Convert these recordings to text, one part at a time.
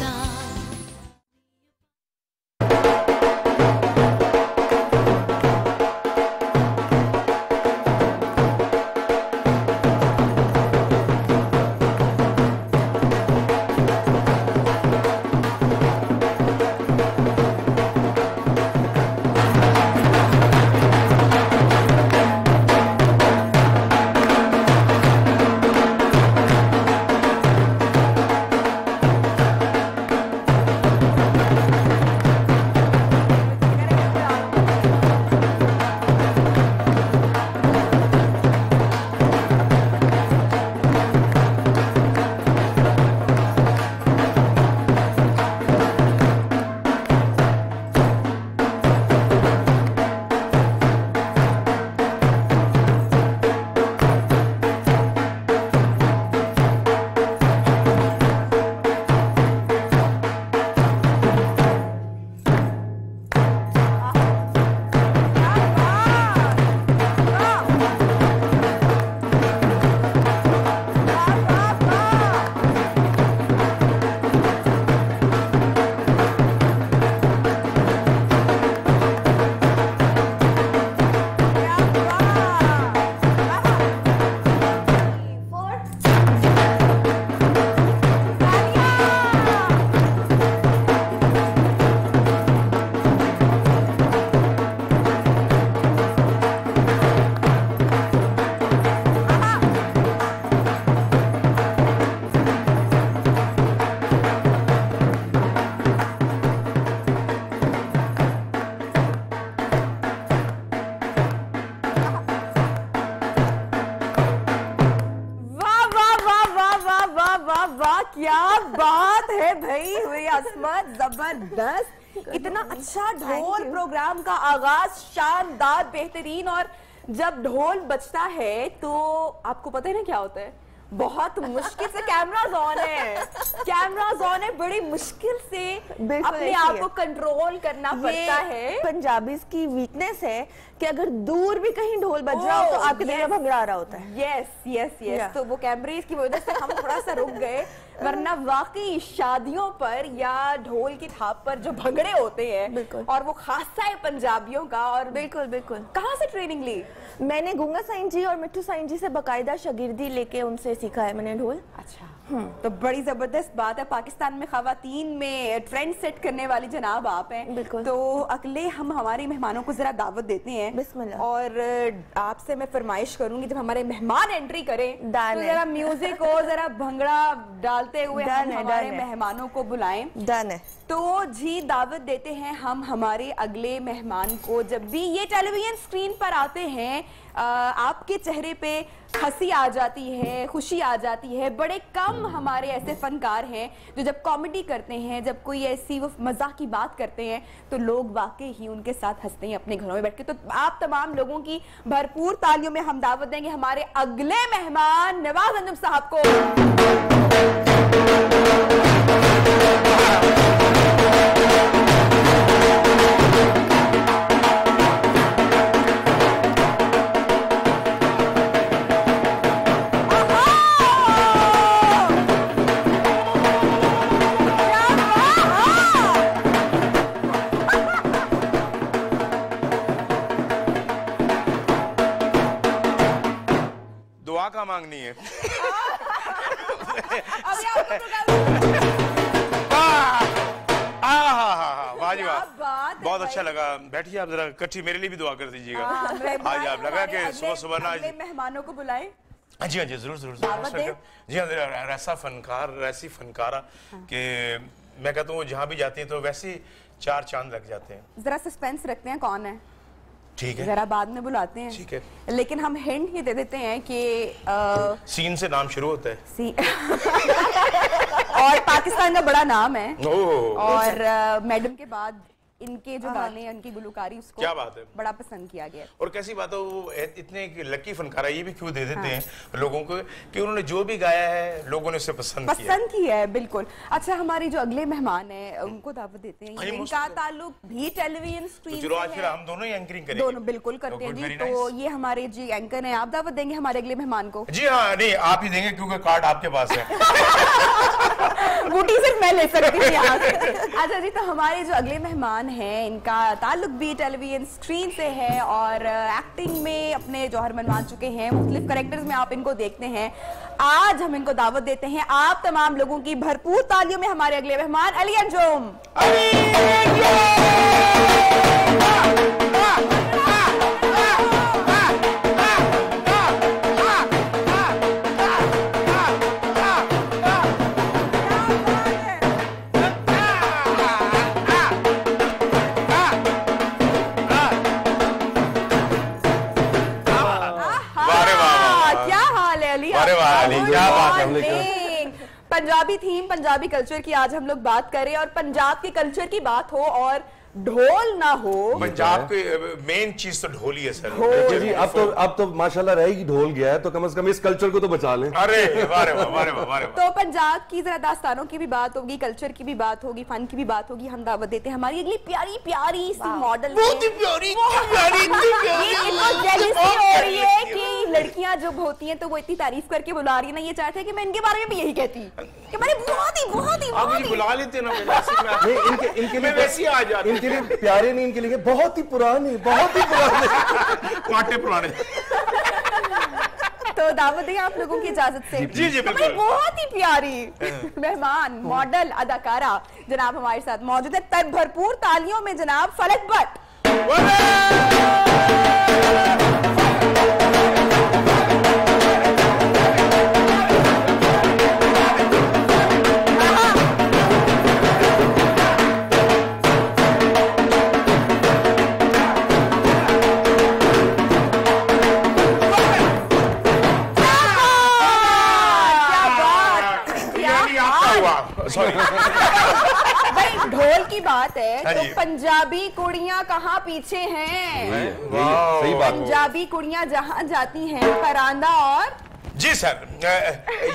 दुनिया। क्या बात है भाई, हुई असमत, जबरदस्त। इतना अच्छा ढोल प्रोग्राम का आगाज, शानदार, बेहतरीन। और जब ढोल बजता है तो आपको पता है ना क्या होता है, बहुत मुश्किल से कैमरास ऑन है, कैमरास ऑन है, बड़ी मुश्किल से अपने आप को कंट्रोल करना पड़ता है। पंजाबीज की वीकनेस है कि अगर दूर भी कहीं ढोल बज रहा हो तो आपके दिल में भंगड़ा आ रहा होता है। यस यस यस, तो वो कैमरेज की वजह से हम थोड़ा सा रुक गए, वरना वाकई शादियों पर या ढोल की थाप पर जो भंगड़े होते हैं, और वो खासा है पंजाबियों का। और बिल्कुल बिल्कुल। कहाँ से ट्रेनिंग ली? मैंने गुंगा साईं जी और मिट्टू साईं जी से बकायदा शागिर्दी लेके उनसे सीखा है मैंने ढोल। अच्छा, तो बड़ी जबरदस्त बात है। पाकिस्तान में खवातीन में ट्रेंड सेट करने वाली जनाब आप हैं। बिल्कुल। तो अगले हम हमारे मेहमानों को जरा दावत देते हैं। बिस्मिल्लाह। और आपसे मैं फरमाइश करूंगी, जब हमारे मेहमान एंट्री करें तो जरा म्यूजिक हो, जरा भंगड़ा डालते हुए हमारे मेहमानों को बुलाएं। डन है। तो जी दावत देते हैं हम हमारे अगले मेहमान को। जब भी ये टेलीविजन स्क्रीन पर आते हैं, आपके चेहरे पे हंसी आ जाती है, खुशी आ जाती है। बड़े कम हमारे ऐसे फनकार हैं जो जब कॉमेडी करते हैं, जब कोई ऐसी वो मजाक की बात करते हैं, तो लोग वाकई ही उनके साथ हंसते हैं अपने घरों में बैठ के। तो आप तमाम लोगों की भरपूर तालियों में हम दावत देंगे हमारे अगले मेहमान नवाज अंजुम साहब को। दुआ का मांगनी है। बहुत अच्छा लगा। बैठिए आप, जरा इकट्ठी मेरे लिए भी दुआ कर दीजिएगा। आज आप लगा कि सुबह सुबह ना मेहमानों को बुलाए। जी हाँ जी, जरूर जरूर जरूर। जी हाँ, ऐसा फनकार, ऐसी फनकारा कि मैं कहता हूँ जहाँ भी जाती है तो वैसे चार चांद लग जाते हैं। जरा सस्पेंस रखते हैं, कौन है? ठीक है, जरा बाद में बुलाते हैं। ठीक है, लेकिन हम हिंट ही दे देते हैं कि सीन से नाम शुरू होता है। और पाकिस्तान का बड़ा नाम है। और मैडम के बाद इनके जो गाने हैं, उनकी गुलकारी, उसको क्या बात है, बड़ा पसंद किया गया। और कैसी बात है, वो इतने लकी फनकारा ये भी क्यों दे देते हैं लोगों को कि उन्होंने जो भी गाया है लोगों ने उसे पसंद किया है। बिल्कुल। अच्छा, हमारी जो अगले मेहमान है उनको दावत देते हैं। इनका ताल्लुक भी टेलीविजन स्क्रीन से है। फिर हम दोनों ही एंकरिंग करेंगे। दोनों बिल्कुल करते हैं जी। तो ये हमारे जी एंकर हैं, आप दावत देंगे हमारे अगले मेहमान को? जी हाँ, नहीं आप ही देंगे क्योंकि कार्ड आपके पास है। बूटी सिर्फ मैं ले सकती हूँ यहाँ से। अच्छा जी, तो हमारे जो अगले मेहमान हैं इनका ताल्लुक भी टेलीविजन स्क्रीन से है और एक्टिंग में अपने जौहर मनवा चुके हैं, मुख्तलिफ कैरेक्टर्स में आप इनको देखते हैं। आज हम इनको दावत देते हैं आप तमाम लोगों की भरपूर तालियों में हमारे अगले मेहमान अली अंजुम। पंजाबी थीम, पंजाबी कल्चर की आज हम लोग बात करें और पंजाब के कल्चर की बात हो और ढोल ना हो। पंजाब की मेन चीज तो ढोल ही है सर। देखिए जी, अब तो माशाल्लाह रहेगी, ढोल गया है तो कम से कम इस कल्चर को तो बचा लें। अरे वारे वाह। तो पंजाब की जरा दास्तानों की भी बात होगी, कल्चर की भी बात होगी, फन की भी बात होगी। हम दावत देते हैं हमारी अगली प्यारी प्यारी सी मॉडल, बहुत ही प्यारी हो रही है कि लड़कियां जब होती हैं तो वो इतनी तारीफ करके बुला रही है ना, ये चाहते हैं कि मैं इनके बारे में भी यही कहती कि मैंने बहुत ही बुला लेते ना इनके लिए वैसे आ जाते, इनके लिए प्यारे नहीं, इनके लिए बहुत ही पुराने कांटे पुराने। तो दावत दें आप लोगों की इजाजत से। जी बिल्कुल। बहुत ही प्यारी मेहमान, मॉडल, अदाकारा जनाब हमारे साथ मौजूद है। तब भरपूर तालियों में जनाब फलक भट्ट। भाई ढोल की बात है तो पंजाबी कुड़ियां कहाँ पीछे हैं? सही बात। पंजाबी कुड़ियां जहाँ जाती हैं परांदा और जी सर,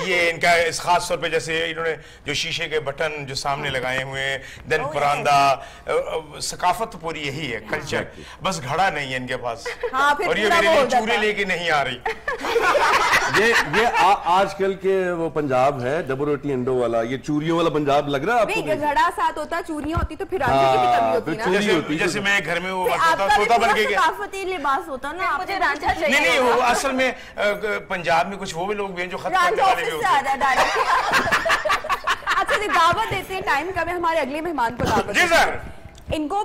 ये इनका इस खास तौर पे जैसे इन्होंने जो शीशे के बटन जो सामने लगाए हुए हैं, देन परांदा, सकाफत तो पूरी यही है, कल्चर, बस घड़ा नहीं है इनके पास। हाँ, फिर और ये मेरे लिए चूरे लेके नहीं आ रही। ये आजकल के वो पंजाब है डबल रोटी अंडो वाला, ये चूरियों वाला पंजाब लग रहा है आपको? घड़ा साथ होता, चूरियां होती तो फिर रांझे की भी कमी होती ना। जैसे मैं घर में वो तोता बन के सकाफती लिबास होता ना, मुझे रांझा चाहिए। नहीं, वो असल में पंजाब में कुछ वो भी लोग भी हैं जो खत्म करने वाले भी होते हैं। अच्छा जी, दावत देते हैं, टाइम कम है, हमारे अगले मेहमान को दावत। जी सर। इनको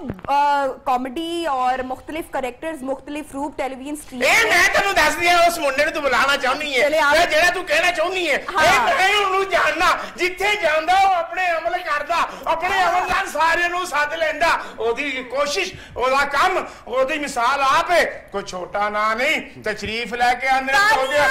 कॉमेडी और मुख्तलिफ कैरेक्टर्स, मुख्तलिफ रूप टेलीविजन स्क्रीन मैं तेन दस दिया उस मुंडे ने तू बुलाना चाहनी है, जेड़ा तू कहना चाहनी है, मैं जानना जिथे जांदा वो अपने अमल करदा, अपने अमल नाल सारे नु सद लेंदा, ओदी कोशिश, ओदा काम, ओदी मिसाल आप है, कोई छोटा ना नहीं, तशरीफ लेके अंदर हो गया।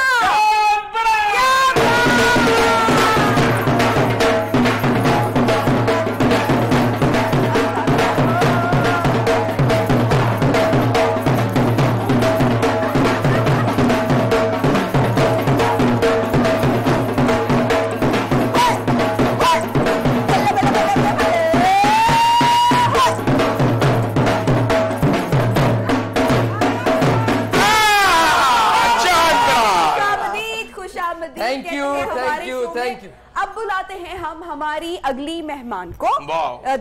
Thank you. अब बुलाते हैं हम हमारी अगली मेहमान को,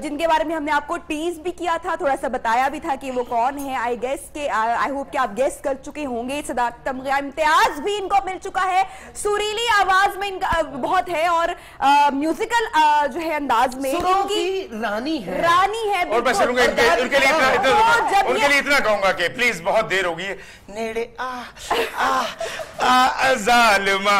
जिनके बारे में हमने आपको टीज भी किया था, थोड़ा सा बताया भी था कि वो कौन है। आई होप कि आप गेस कर चुके होंगे। सदाकत तमग़ा इम्तियाज भी इनको मिल चुका है। सुरीली आवाज में इनका बहुत है और म्यूजिकल जो है अंदाज में इनकी रानी है। और बस उनके लिए इतना कहूंगा कि प्लीज बहुत देर होगी, नेड़े ज़ालिमा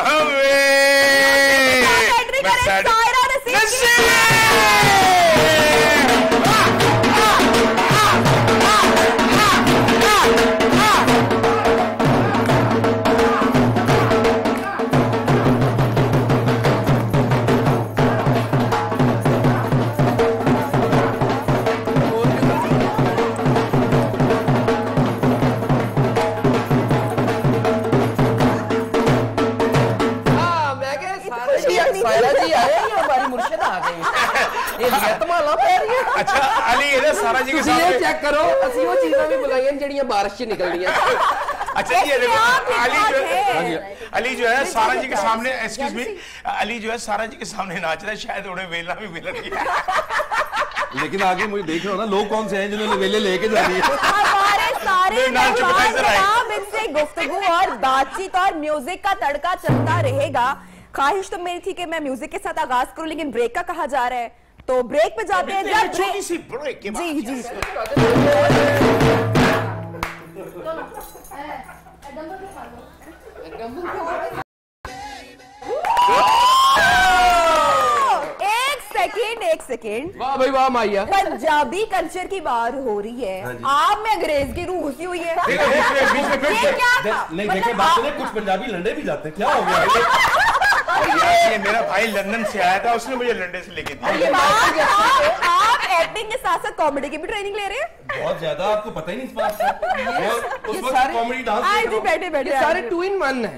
अच्छा अली सारा जी चेक करो, असि वो चीज़ां भी बुलाईयां जेड़ियां बारिश च निकलदियां। अच्छा ये देखो अली जो है सारा जी के सामने, एक्सक्यूज मी, अली जो है सारा जी के सामने नाच रहा है, शायद उन्हें वेला भी मिल रही है। लेकिन आगे मुझे देख रहे हो ना, लोग कौन से हैं जिन्होंने वेले लेके जा रही है? हमारे सारे इनसे गुफ्तगू और बातचीत और म्यूजिक का तड़का चलता रहेगा। ख्वाहिश तो मेरी थी कि मैं म्यूजिक के साथ आगाज करूं, लेकिन ब्रेक का कहा जा रहा है, तो ब्रेक पे जाते हैं। छोटी सी ब्रेक के बाद जी जी एक सेकेंड, वाह भाई वाह माइया, पंजाबी कल्चर की बात हो रही है, आप में अंग्रेज की रूह घुसी हुई है। नहीं देखे बात नहीं, कुछ पंजाबी लंडे भी जाते हैं, क्या हो गया? ये मेरा भाई लंदन से आया था, उसने मुझे लंदन से लेके दिया। आप एक्टिंग के साथ साथ कॉमेडी की भी ट्रेनिंग ले रहे हैं? बहुत ज्यादा, आपको पता ही नहीं इस बात का। उस वक्त कॉमेडी डांस बैठे बैठे सारे 2 in 1 है।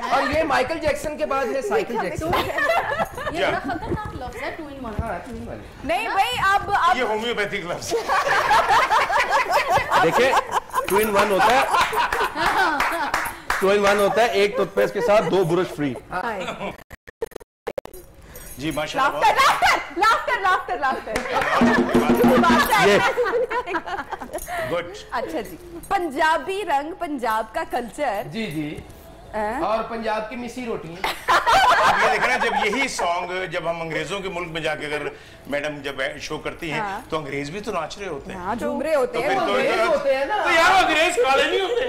और ये माइकल जैक्सन के बाद है साइकिल जैक्सन। ये बड़ा खतरनाक लफ्ज है 2 in 1। नहीं भाई, अब ये होम्योपैथिक लफ्ज। देखिए 2 in 1 होता है, 2 in 1 होता है, एक टूथपेस्ट के साथ 2 ब्रश फ्री। जी माशाल्लाह। गुड। अच्छा जी, पंजाबी रंग, पंजाब का कल्चर। जी जी, और पंजाब की मिसी रोटी। आप ये देखना, जब यही सॉन्ग जब हम अंग्रेजों के मुल्क में जाके अगर मैडम जब शो करती हैं, तो अंग्रेज भी तो नाच रहे होते हैं, झूम रहे होते हैं। तो यार अंग्रेज काले नहीं होते,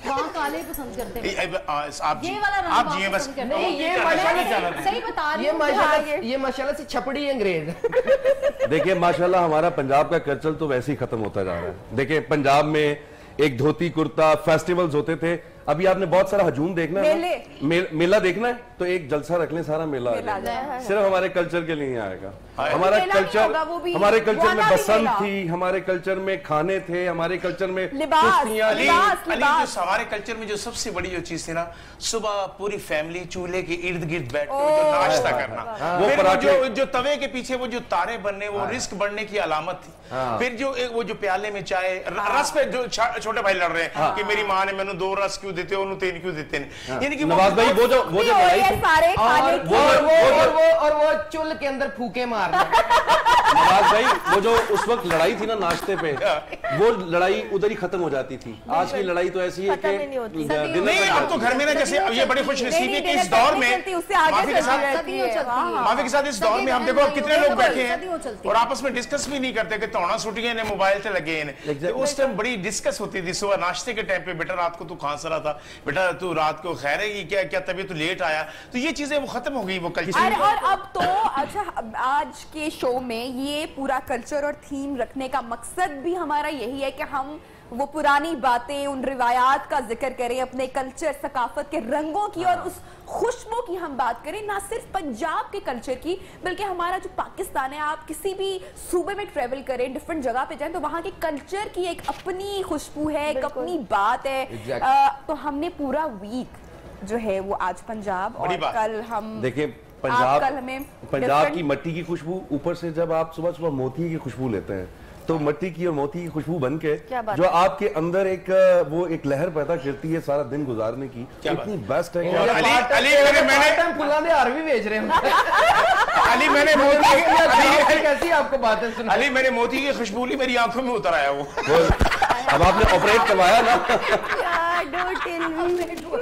वहाँ काले पसंद करते हैं। आप ये वाला रंग आप जिए बस। नहीं, ये माशाल्लाह सही बता रही हूँ। ये माशाल्लाह से छपड़ी अंग्रेज। देखिए माशाल्लाह हमारा पंजाब का कल्चर तो वैसे ही खत्म होता जा रहा है। देखिए पंजाब में एक धोती कुर्ता फेस्टिवल्स होते थे, अभी आपने बहुत सारा हजूम देखना है, मेला देखना है, तो एक जलसा रख लें, सारा मेला सिर्फ हमारे कल्चर के लिए आएगा। हमारा कल्चर, हमारे कल्चर में बसंत थी, हमारे कल्चर में खाने थे, हमारे कल्चर में हमारे कल्चर में जो सबसे बड़ी जो चीज थी ना, सुबह पूरी फैमिली चूल्हे के इर्द गिर्द बैठ कर जो नाश्ता करना, फिर जो तवे के पीछे वो जो तारे बनने, वो रिस्क बढ़ने की अलामत थी। फिर जो वो जो प्याले में चाय, रस पे जो छोटे भाई लड़ रहे हैं कि मेरी माँ ने मैंने 2 रस क्यों देते हो, 3 क्यों देते हैं, यानी कि नवाज भाई वो जो लड़ाई थी, और वो चुल के अंदर फूके मारना। नवाज भाई वो जो उस वक्त लड़ाई थी ना नाश्ते पे, वो लड़ाई उधर ही खत्म हो जाती थी। आज की लड़ाई तो ऐसी है कि नहीं, अब तो घर में ना, जैसे ये बड़ी खुशनसीबी के इस दौर में, माफी के साथ इस दौर में हम देखो अब कितने लोग बैठे हैं और आपस में डिस्कस भी नहीं करते कि तोड़ा सुटियां ने मोबाइल से लगे हैं। उस टाइम बड़ी डिस्कस होती थी सुबह नाश्ते के टाइम पे, बेटा रात को तू खांस रहा था, बेटा तू रात को खैर है, क्या तबीयत तो लेट आया, तो ये चीजें वो खत्म हो गई वो कल्चर। और अब तो अच्छा, आज के शो में ये पूरा कल्चर और थीम रखने का मकसद भी हमारा यही है कि हम वो पुरानी बातें, उन रिवायात का जिक्र करें, अपने कल्चर सकाफत के रंगों की और उस खुशबू की हम बात करें, ना सिर्फ पंजाब के कल्चर की, बल्कि हमारा जो पाकिस्तान है, आप किसी भी सूबे में ट्रेवल करें, डिफरेंट जगह पे जाएं, तो वहाँ के कल्चर की एक अपनी खुशबू है, एक अपनी बात है। तो हमने पूरा वीक जो है वो आज पंजाब, और कल हम देखिए पंजाब की मट्टी की खुशबू, ऊपर से जब आप सुबह सुबह मोती की खुशबू लेते हैं, तो मट्टी की और मोती की खुशबू बन के जो आपके अंदर एक वो एक लहर पैदा करती है सारा दिन गुजारने की, इतनी बेस्ट है। कैसी आपको बातें सुन, अली मैंने मोती की खुशबू ली, मेरी आंखों में उतर आया वो। अब आपने ऑपरेट करवाया ना,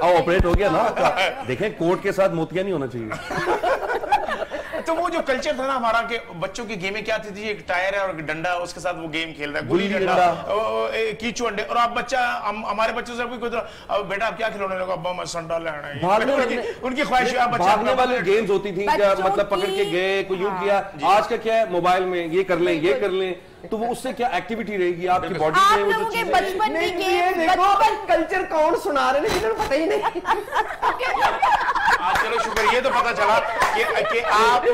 ऑपरेट हो गया ना आपका। देखें कोर्ट के साथ मोतिया नहीं होना चाहिए। तो वो जो कल्चर था ना हमारा, के बच्चों की गेमें क्या थी, एक टायर है और डंडा, उसके साथ वो गेम खेल रहा है, गुल्ली डंडा, कीचू अंडे, और आप बच्चा, हमारे बच्चों से कोई अब बेटा आप क्या खिलौने लगा, अब्बा मैं संडा लेना है, उनकी ख्वाहिश। भागने वाली गेम्स होती थी, मतलब पकड़ के गए, कोई यूं किया। आज का क्या है, मोबाइल में ये कर लें, ये कर लें, तो वो उससे क्या एक्टिविटी रहेगी आपकी बॉडी में। वो जो चीजें बचपन में देखो कल्चर कौन सुना रहे हैं, जिन्हें पता ही नहीं। चलो शुक्र, ये तो पता चला कि आप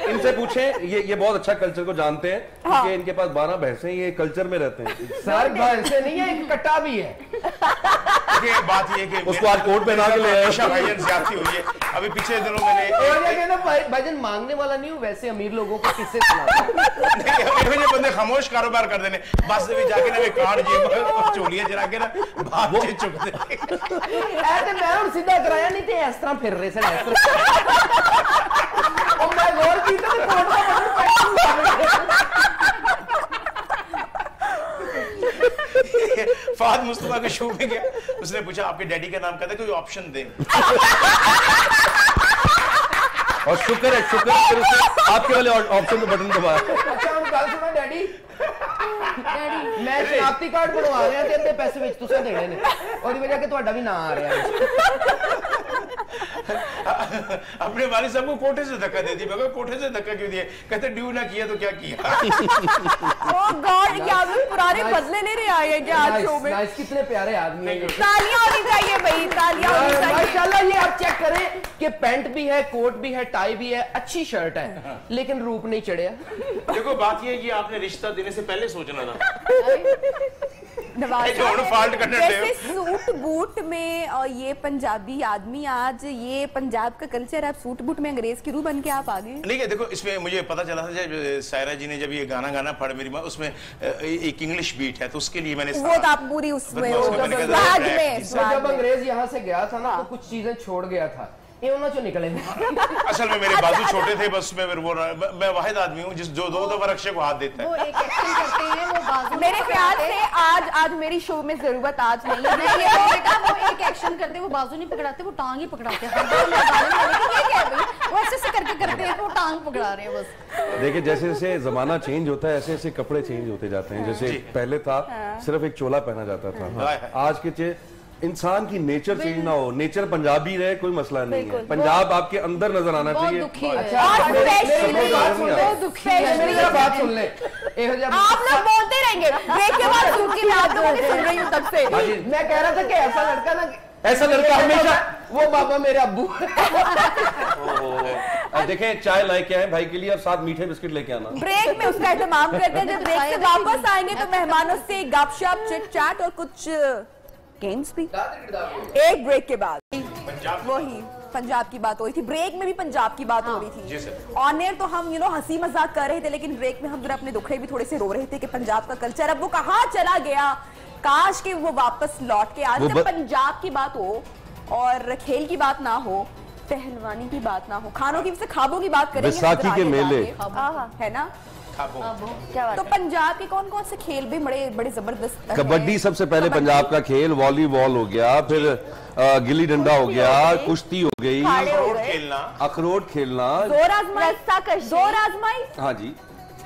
इनसे पूछें, ये बहुत अच्छा कल्चर को जानते हैं, क्योंकि इनके पास 12 भैंसे, ये कल्चर में रहते हैं। सर भैंसे नहीं है, एक कट्टा भी है। देखिए बात ये कि उसको आज कोट पहना के ले आए। भाईजान ज्यादती हुई है। अभी पिछले दिनों मैंने भाईजान मांगने वाला नहीं हूँ, वैसे अमीर लोगों को किससे नहीं बंदे खामोश कारोबार कर देने बस भी जाके ना कार्ड जी चोलियां जरा के ना बात जे चुक दे ऐसे मैं और सीधा कराया नहीं थे इस तरह फिर रहे सर इस तरह और मैं गौर की तो कोट फाद मुस्तफा के शो में गया, उसने पूछा आपके डैडी का नाम कहते कोई ऑप्शन दे और शुक्र है फिर उसने आपके वाले ऑप्शन पे बटन दबाया। अच्छा हम गल सुनो डैडी मैं शनाख्ती कार्ड बनवा रहा ते पैसे विच तुसां देने ने और वजह के ਤੁਹਾਡਾ भी ना आ रहा है। अपने वालिद साहब को कोठे से धक्का दे दी। मैं कोठे से धक्का क्यों दिया? कहते ड्यू ना किया तो क्या किया? ओह गॉड, क्या आप पुराने बदले ले रहे आए हैं क्या आज शो में? नाइस, कितने प्यारे आदमी हैं। तालियां होनी चाहिए भाई, तालियां होनी चाहिए। माशाल्लाह ये आप चेक करें कि पैंट भी है, कोट भी है, टाई भी है, अच्छी शर्ट है, लेकिन रूप नहीं चढ़िया। देखो बात ये है कि आपने रिश्ता देने से पहले सोचना था। जैसे सूट बूट में और ये पंजाबी आदमी आज ये पंजाब का कल्चर, आप सूट बूट में अंग्रेज की रूह बन के आप आ गए। नहीं है, देखो इसमें मुझे पता चला था जब सायरा जी ने जब ये गाना गाना पढ़ मेरी माँ, उसमें एक इंग्लिश बीट है तो उसके लिए मैंने वो तो आप पूरी उसमें जब अंग्रेज यहाँ से गया था ना तो कुछ चीजें छोड़ गया था, ये उन्होंने जो निकले असल में मेरे बाजू छोटे थे बस मैं वाहिद आदमी हूँ जिस जो दो दफा रक्षे को हाथ देता है। वो एक एक्शन करते हैं, वो बाजू मेरे ख्याल से आज मेरी शो में जरूरत आज नहीं है। बेटा वो एक एक्शन करते हैं, वो बाजू नहीं पकड़ाते, वो टांग ही पकड़ाते हैं। वो ऐसे करके करते हैं, वो टांग पकड़ा रहे हैं बस। देखिए जैसे जैसे जमाना चेंज होता है ऐसे ऐसे कपड़े चेंज होते जाते हैं। जैसे पहले था सिर्फ एक चोला पहना जाता था, आज के इंसान की नेचर चेंज ना हो, नेचर पंजाबी रहे कोई मसला नहीं है, पंजाब आपके अंदर नजर आना चाहिए। बात सुन ले, आप लोग बोलते रहेंगे ब्रेक के बाद क्योंकि मैं आप लोगों की सुन रही हूँ तब से। मैं कह रहा था कि ऐसा लड़का ना, ऐसा लड़का हमेशा वो बाबा मेरे अब्बू। देखें चाय लेके आए भाई के लिए और साथ मीठे बिस्किट लेके आना। ब्रेक में उसका एहतमाम करते हैं, जब ब्रेक से वापस आएंगे तो मेहमानों से गपशप चिट चैट और कुछ गेम्स भी। एक ब्रेक के बाद वही पंजाब की बात हो रही थी, ब्रेक में भी पंजाब की बात हो रही थी। ऑन एयर तो हम हंसी मजाक कर रहे थे, लेकिन ब्रेक में हम जरा अपने दुखड़े भी थोड़े से रो रहे थे कि पंजाब का कल्चर अब वो कहाँ चला गया। काश के वो वापस लौट के आ, जब पंजाब की बात हो और खेल की बात ना हो, पहलवानी की बात ना हो, खानों की से खाबों की बात करेंगे, बैसाखी के मेले है ना। तो पंजाब के कौन कौन से खेल भी बड़े जबरदस्त? कबड्डी सबसे पहले पंजाब का खेल, वॉलीबॉल हो गया, फिर गिल्ली डंडा हो गया, कुश्ती हो गई, अखरोट खेलना, जोर आजमाई। हाँ जी,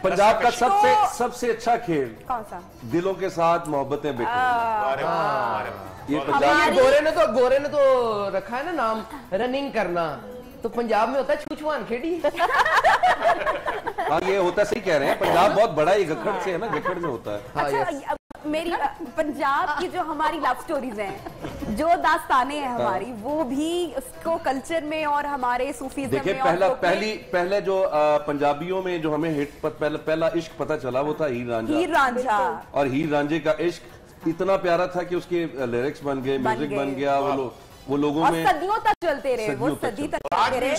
पंजाब का सबसे अच्छा खेल कौन सा? दिलों के साथ मोहब्बतें बिखेरना। ये पंजाब गोरे ने तो रखा है ना नाम रनिंग करना, तो पंजाब में होता है छूछवान खेड़ी। हाँ ये होता, सही कह रहे हैं, पंजाब बहुत बड़ा है, गखड़ से है ना, गखड़ में होता है। अच्छा, मेरी पंजाब की जो हमारी लव स्टोरीज हैं, जो दास्तानें हैं हमारी, वो भी उसको कल्चर में और हमारे सूफीज़्म में। देखिए पहले जो पंजाबियों में जो हमें हिट पहला इश्क पता चला वो था हीर रांझा। और हीर रांझे का इश्क इतना प्यारा था कि उसके लिरिक्स बन गए, म्यूजिक बन गया, वो लोगों में सदियों तक चलते रहे, वो सदी तक चलते रहे।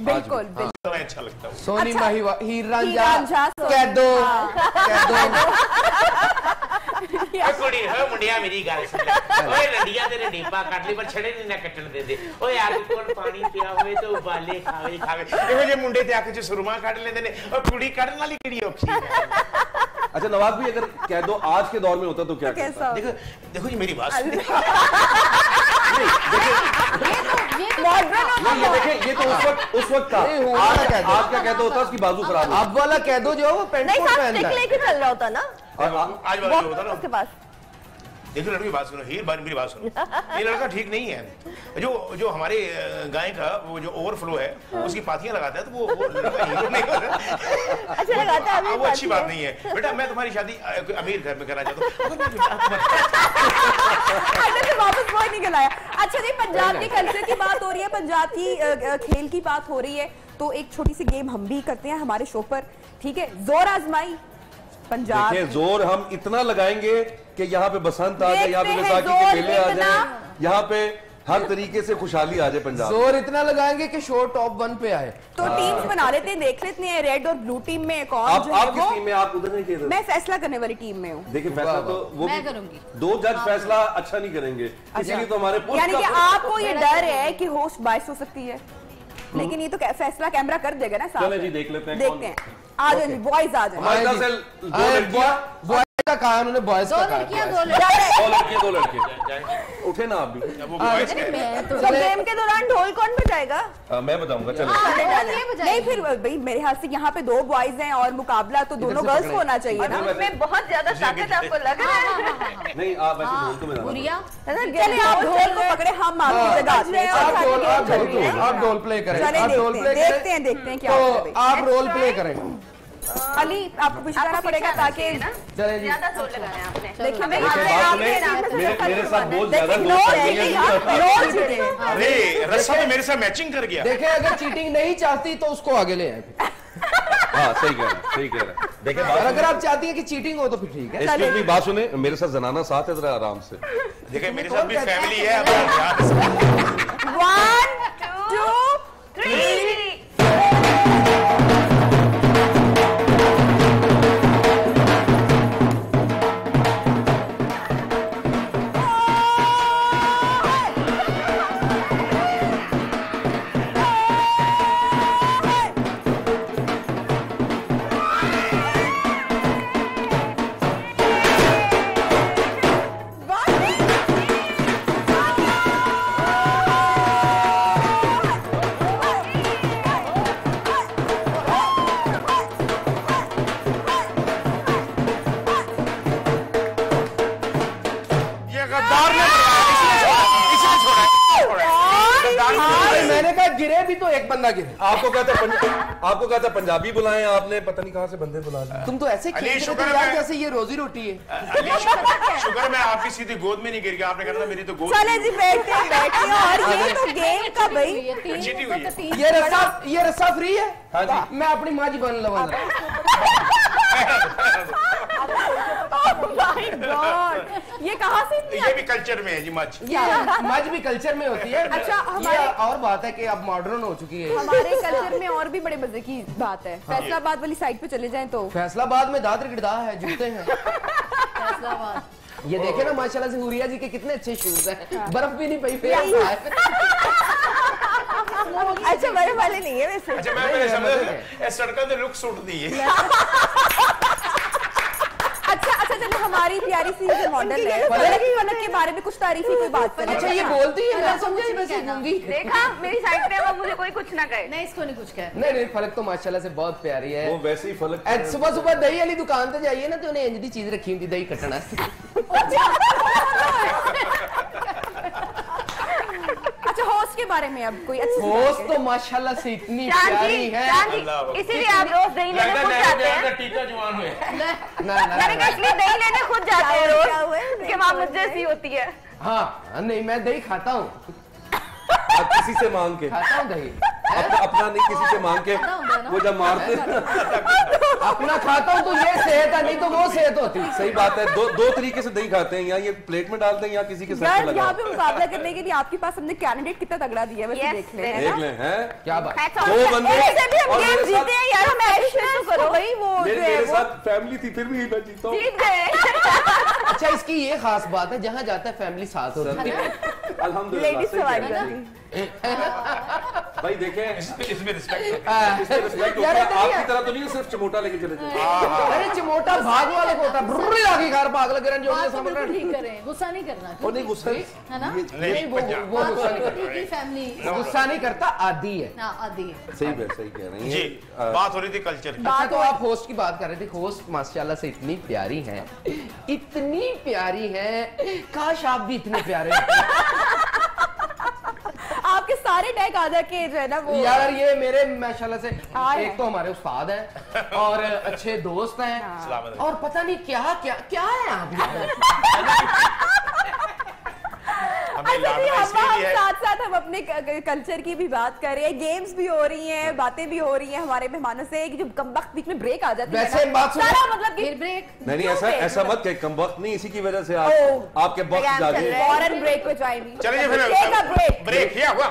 बिल्कुल अच्छा लगता है। सोनी माहीवा, हीर रांझा, कैदो। कुड़ी हो मुंडिया मेरी गल सुन ले, ओए रंडिया तेरे नीपा काट ली पर छड़े नहीं ना कटण देंदे। ओए आग कोल पानी पिया होवे तो उबाले खावे एहो जे मुंडे ते आके च सुरमा काट लेंदे ने, ओ कुड़ी काटन वाली केड़ी औखी है। अच्छा नवाब भी अगर कह दो आज के दौर में होता तो क्या कैसा? देखो जी मेरी बात सुन। ये तो उस वक्त था, आज क्या कहते होता उसकी बाजू खराब। अब वाला कह दो जो वो पेंट कोट पहनता है, लेके चल रहा होता ना आज वाला जो होता ना उसके पास। देखो लड़की बात सुनो, हीर मेरी बात सुनो, ये लड़का ठीक नहीं है। जो हमारे गाय का वो जो ओवरफ्लो है उसकी पाथियां लगाता है, तो वो लड़का हीरो नहीं होता। अच्छा लगाता है, वो अच्छी बात नहीं है। बेटा मैं तुम्हारी शादी अमीर घर में करना चाहता हूँ। वापस वो नहीं गलाया। अच्छा जी, पंजाब के कल्चर की बात हो रही है, पंजाब की खेल की बात हो रही है, तो एक छोटी सी गेम हम भी करते हैं हमारे शो पर, ठीक है? जोर आजमाई पंजाब। जोर हम इतना लगाएंगे कि यहाँ पे बसंत आ जाए, यहाँ पे बैसाखी के मेले आ जाए। यहाँ पे हर तरीके से खुशहाली आ जाए पंजाब। जोर इतना लगाएंगे कि शो टॉप 1 पे आए। तो टीम्स बना लेते हैं, देख लेते हैं रेड और ब्लू टीम में कौन आप जो है किस टीम में? आप उधर नहीं खेल रहे? मैं फैसला करने वाली टीम में हूँ। देखिए फैसला तो वो मैं करूंगी। 2 जज फैसला अच्छा नहीं करेंगे, इसीलिए तो हमारे यानी कि आपको ये डर है कि होस्ट बाइस हो सकती है, लेकिन ये तो फैसला कैमरा कर देगा ना साहब। चले जी देख लेते हैं। देखते हैं, आ जाओ जी बॉयज आ जाओ। हमारे तरफ से 2 लड़कियां, बॉयज का कहा उन्होंने, बॉयज का कहा। 2 लड़के उठे ना आप भी। तो गेम के दौरान ढोल कौन बजाएगा? मैं बताऊंगा। चलो नहीं फिर भाई मेरे ख्याल से यहाँ पे 2 बॉयज हैं और मुकाबला तो दोनों गर्ल्स को होना चाहिए ना। उसमें बहुत ज्यादा ताकत आपको लग रहा है? नहीं आप वैसे ढोल तो बजाना। चलिए आप ढोल को पकड़े, हम आपकी जगह आते हैं। आप रोल प्ले करें। देखते हैं क्या होता है। आप रोल प्ले करें। अली आपको कुछ करना पड़ेगा ताकि चले जी। ज्यादा जोर लगाया आपने। देखिए मेरे साथ बहुत ज्यादा अरे रस्सा तो मेरे साथ मैचिंग कर गया। देखें अगर चीटिंग नहीं चाहती तो उसको आगे ले आए। हाँ सही कह रहे हैं। देखिए और अगर आप चाहती है कि चीटिंग हो तो फिर ठीक है। इसकी भी बात सुने, मेरे साथ जनाना साथ है, जरा आराम से। देखिए मेरे साथ भी फैमिली है, अब 1 2 3 मैंने कहा गिरे भी तो एक बंदा गिरे। आपको कहा था पंजाबी बुलाएं, आपने पता नहीं कहाँ से बंदे बुला लिए। तुम तो ऐसे खेल रहे थे यार जैसे ये रोजी रोटी है। शुक्र मैं आपकी सीधी गोद में नहीं गिर गया, आपने कहा था मेरी तो गोद। चले जी बैठते हैं और ये तो गेम का भाई ये रस्सा फ्री है। हाँ जी मैं अपनी माँ जी बन लगा। ये कहाँ से? ये भी कल्चर में है जी मच। मज भी कल्चर में होती है। अच्छा हमारे और बात है कि अब मॉडर्न हो चुकी है। हमारे कल्चर में और भी बड़े मजे की बात है। फैसलाबाद वाली साइड पे चले जाएं तो फैसलाबाद में दादर गिरदा है, जूते हैं। ये देखे ना माशाल्लाह से हुरिया जी के कितने अच्छे शूज हैं, बर्फ भी नहीं पई। अच्छा बर्फ वाले नहीं है वैसे। अच्छा मैं समझ सड़कों पे लुक सूट दी है। अच्छा चलो हमारी प्यारी सी जो मॉडल है फलक के बारे में कुछ तारीफी कोई बात करें। अच्छा ये बोलती है, मैं समझी मैं सीखूंगी। देखा मेरी साइड पे अब मुझे कोई कुछ ना कहे। नहीं इसको नहीं कुछ कहे। नहीं फलक तो माशाल्लाह से बहुत प्यारी है। वो वैसे ही फलक सुबह दही वाली दुकान पे जाइए ना तो उन्हें इंज दी चीज रखी होती दही कटना। अच्छा होस्ट के बारे में अब कोई अच्छी होस्ट तो माशाल्लाह से इतनी प्यारी है, इसीलिए आप रोज दही लेने खुद जाते हैं। टीका जवान हुए मैंने कहा इसलिए दही लेने खुद जाते हैं रोज कि माँ मुझ जैसी होती है। हाँ नहीं मैं दही खाता हूँ, किसी से मांग के खाता हूँ दही। अपना नहीं किसी से मांग के, वो जब मारते अपना खाता हूँ तो ये सेहत है, नहीं तो वो सेहत होती। सही बात है। दो तरीके से दही खाते हैं, यहाँ ये प्लेट में डालते हैं या किसी के साथ यहाँ पे मुकाबला करने के लिए आपके पास हमने कैंडिडेट कितना तगड़ा दिया है, वैसे देख लें हैं क्या बात। 2 बंदे हम गेम जीते हैं यार, हम एक्शन तो करो भाई। वो मेरे साथ फैमिली थी फिर भी मैं जीता हूँ। जीत गए। अच्छा इसकी ये खास बात है जहाँ जाता है फैमिली साथ होती है। अल्हम्दुलिल्लाह भाई देखें इसमें रिस्पेक्ट आपकी तरह तो नहीं सिर्फ चमोटा लेके चले जाए। अरे चमोटा भाग वाले को होता है, आगे घर भाग लगे रहने जो समझ रहे ठीक करें, गुस्सा नहीं करना। वो नहीं गुस्सा है ना, नहीं वो गुस्सा नहीं करता, फैमिली गुस्सा नहीं करता, आदी है। आदी है। सही कह रही जी। बात हो रही थी कल्चर की। अच्छा तो आप होस्ट की बात कर रहे थे। होस्ट माशाल्लाह से इतनी प्यारी हैं, इतनी प्यारी हैं, काश आप भी इतने प्यारे। आपके सारे टैग आधा के जो है ना वो यार ये मेरे माशाल्लाह से एक तो हमारे उस्ताद हैं और अच्छे दोस्त हैं और पता नहीं क्या क्या क्या है आप। हम साथ हम अपने कल्चर की भी बात कर रहे हैं, गेम्स भी हो रही हैं, बातें भी हो रही हैं हमारे मेहमानों से। जो कमबख्त बीच में ब्रेक आ जाती है, वैसे बात सारा मतलब कि ब्रेक नहीं ऐसा मत कहे, कमबख्त नहीं, इसी की वजह से आपके वक्त जागे। फौरन ब्रेक पे जाएंगे। चलिए फिर ब्रेक ब्रेक किया हुआ